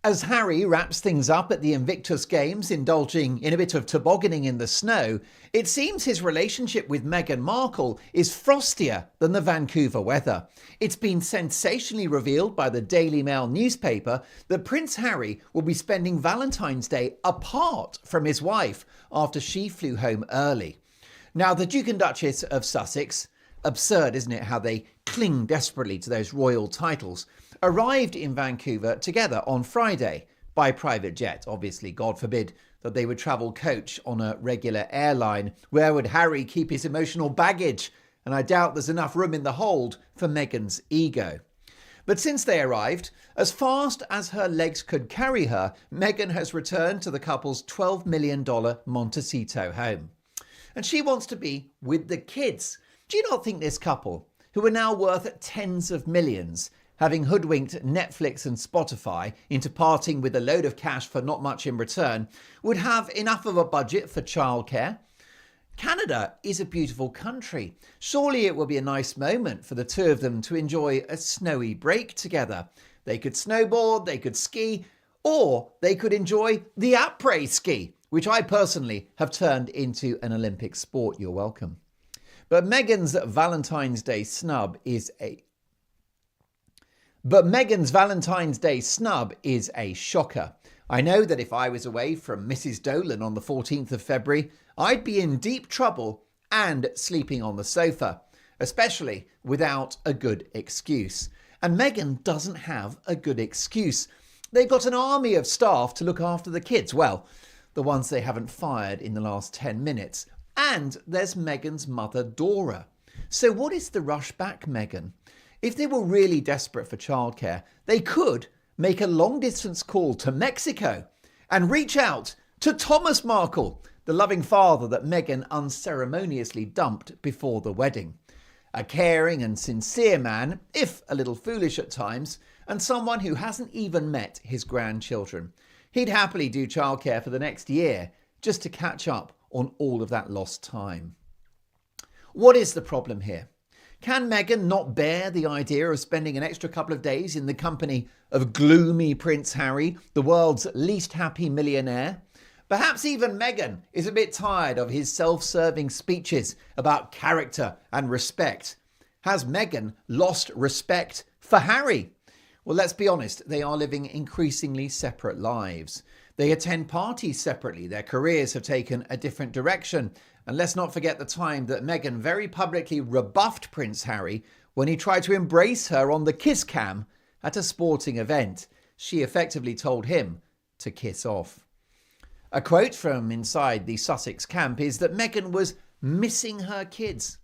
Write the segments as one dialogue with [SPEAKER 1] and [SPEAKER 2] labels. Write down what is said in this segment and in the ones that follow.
[SPEAKER 1] As Harry wraps things up at the Invictus Games, indulging in a bit of tobogganing in the snow, it seems his relationship with Meghan Markle is frostier than the Vancouver weather. It's been sensationally revealed by the Daily Mail newspaper that Prince Harry will be spending Valentine's Day apart from his wife after she flew home early. Now, the Duke and Duchess of Sussex, absurd, isn't it, how they cling desperately to those royal titles, arrived in Vancouver together on Friday by private jet. Obviously, God forbid that they would travel coach on a regular airline. Where would Harry keep his emotional baggage? And I doubt there's enough room in the hold for Meghan's ego. But since they arrived, as fast as her legs could carry her, Meghan has returned to the couple's $12 million Montecito home. And she wants to be with the kids. Do you not think this couple, who are now worth tens of millions, having hoodwinked Netflix and Spotify into parting with a load of cash for not much in return, would have enough of a budget for childcare? Canada is a beautiful country. Surely it will be a nice moment for the two of them to enjoy a snowy break together. They could snowboard, they could ski, or they could enjoy the après ski, which I personally have turned into an Olympic sport. You're welcome. But Meghan's Valentine's Day snub is a shocker. I know that if I was away from Mrs. Dolan on the 14th of February, I'd be in deep trouble and sleeping on the sofa, especially without a good excuse. And Meghan doesn't have a good excuse. They've got an army of staff to look after the kids. Well, the ones they haven't fired in the last 10 minutes. And there's Meghan's mother, Dora. So what is the rush back, Meghan? If they were really desperate for childcare, they could make a long-distance call to Mexico and reach out to Thomas Markle, the loving father that Meghan unceremoniously dumped before the wedding. A caring and sincere man, if a little foolish at times, and someone who hasn't even met his grandchildren. He'd happily do childcare for the next year just to catch up on all of that lost time. What is the problem here? Can Meghan not bear the idea of spending an extra couple of days in the company of gloomy Prince Harry, the world's least happy millionaire? Perhaps even Meghan is a bit tired of his self-serving speeches about character and respect. Has Meghan lost respect for Harry? Well, let's be honest, they are living increasingly separate lives. They attend parties separately. Their careers have taken a different direction. And let's not forget the time that Meghan very publicly rebuffed Prince Harry when he tried to embrace her on the kiss cam at a sporting event. She effectively told him to kiss off. A quote from inside the Sussex camp is that Meghan was missing her kids.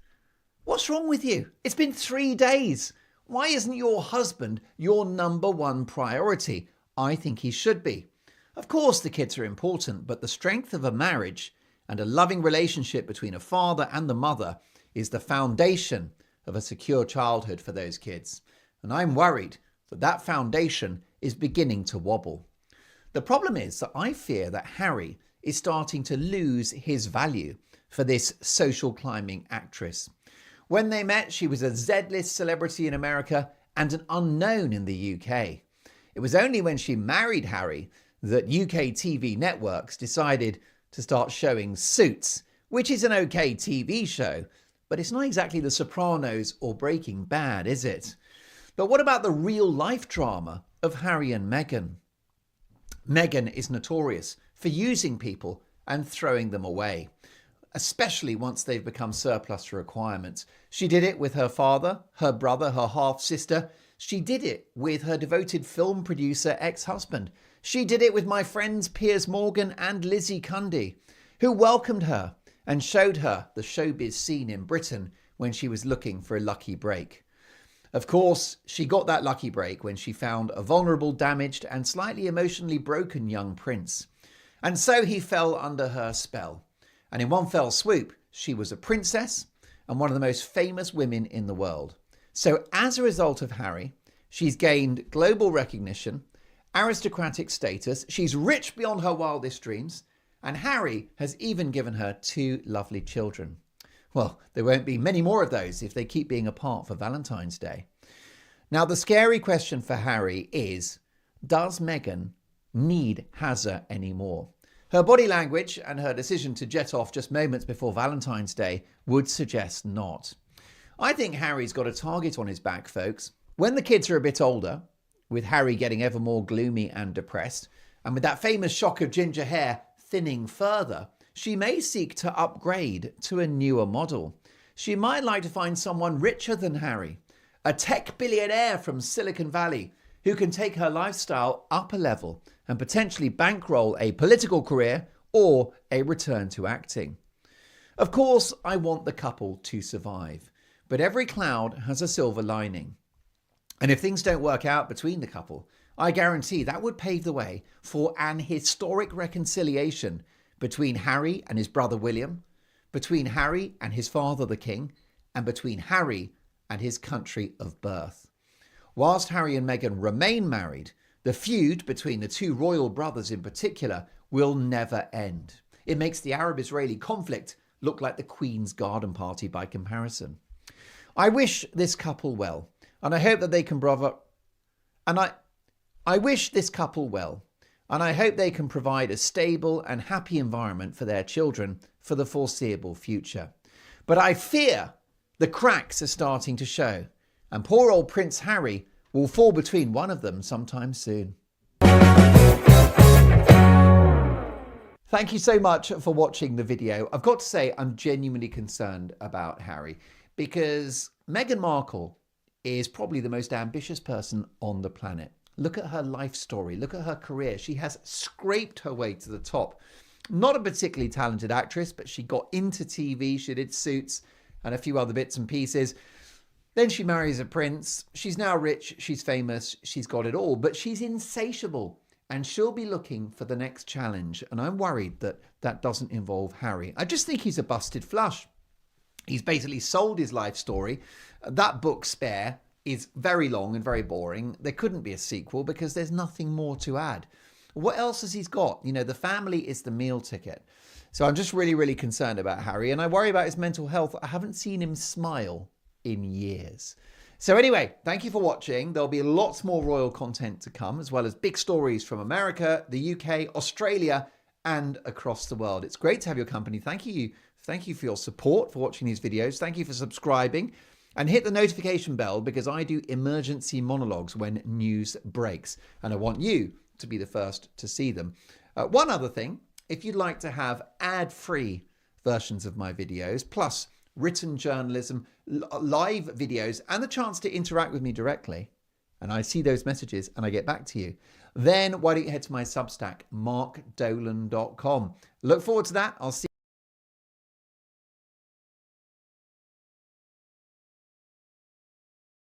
[SPEAKER 1] What's wrong with you? It's been 3 days. Why isn't your husband your number one priority? I think he should be. Of course, the kids are important, but the strength of a marriage and a loving relationship between a father and the mother is the foundation of a secure childhood for those kids. And I'm worried that that foundation is beginning to wobble. The problem is that I fear that Harry is starting to lose his value for this social climbing actress. When they met, she was a Z-list celebrity in America and an unknown in the UK. It was only when she married Harry that UK TV networks decided to start showing Suits, which is an okay TV show, but it's not exactly The Sopranos or Breaking Bad, is it? But what about the real life drama of Harry and Meghan? Meghan is notorious for using people and throwing them away, especially once they've become surplus to requirements. She did it with her father, her brother, her half-sister. She did it with her devoted film producer ex-husband. She did it with my friends Piers Morgan and Lizzie Cundy, who welcomed her and showed her the showbiz scene in Britain when she was looking for a lucky break. Of course, she got that lucky break when she found a vulnerable, damaged and slightly emotionally broken young prince. And so he fell under her spell. And in one fell swoop, she was a princess and one of the most famous women in the world. So as a result of Harry, she's gained global recognition, aristocratic status, she's rich beyond her wildest dreams, and Harry has even given her 2 lovely children. Well, there won't be many more of those if they keep being apart for Valentine's Day. Now, the scary question for Harry is, does Meghan need Hazza anymore. Her body language and her decision to jet off just moments before Valentine's Day would suggest not. I think Harry's got a target on his back, folks. When the kids are a bit older, with Harry getting ever more gloomy and depressed, and with that famous shock of ginger hair thinning further, she may seek to upgrade to a newer model. She might like to find someone richer than Harry, a tech billionaire from Silicon Valley who can take her lifestyle up a level and potentially bankroll a political career or a return to acting. Of course, I want the couple to survive, but every cloud has a silver lining. And if things don't work out between the couple, I guarantee that would pave the way for an historic reconciliation between Harry and his brother William, between Harry and his father the King, and between Harry and his country of birth. Whilst Harry and Meghan remain married, the feud between the two royal brothers in particular will never end. It makes the Arab-Israeli conflict look like the Queen's garden party by comparison. I wish this couple well, and I hope that they can I wish this couple well, and I hope they can provide a stable and happy environment for their children for the foreseeable future. But I fear the cracks are starting to show, and poor old Prince Harry will fall between one of them sometime soon. Thank you so much for watching the video. I've got to say, I'm genuinely concerned about Harry because Meghan Markle is probably the most ambitious person on the planet. Look at her life story. Look at her career. She has scraped her way to the top. Not a particularly talented actress, but she got into TV. She did Suits and a few other bits and pieces. Then she marries a prince. She's now rich. She's famous. She's got it all, but she's insatiable and she'll be looking for the next challenge. And I'm worried that that doesn't involve Harry. I just think he's a busted flush. He's basically sold his life story. That book, Spare, is very long and very boring. There couldn't be a sequel because there's nothing more to add. What else has he got? You know, the family is the meal ticket. So I'm just really, really concerned about Harry, and I worry about his mental health. I haven't seen him smile in years. So anyway, thank you for watching. There'll be lots more royal content to come, as well as big stories from America, the UK, Australia, and across the world. It's great to have your company. Thank you. Thank you for your support for watching these videos. Thank you for subscribing. And hit the notification bell because I do emergency monologues when news breaks. And I want you to be the first to see them. One other thing, if you'd like to have ad-free versions of my videos, plus written journalism, live videos, and the chance to interact with me directly, and I see those messages and I get back to you, then why don't you head to my Substack, markdolan.com. Look forward to that. I'll see you.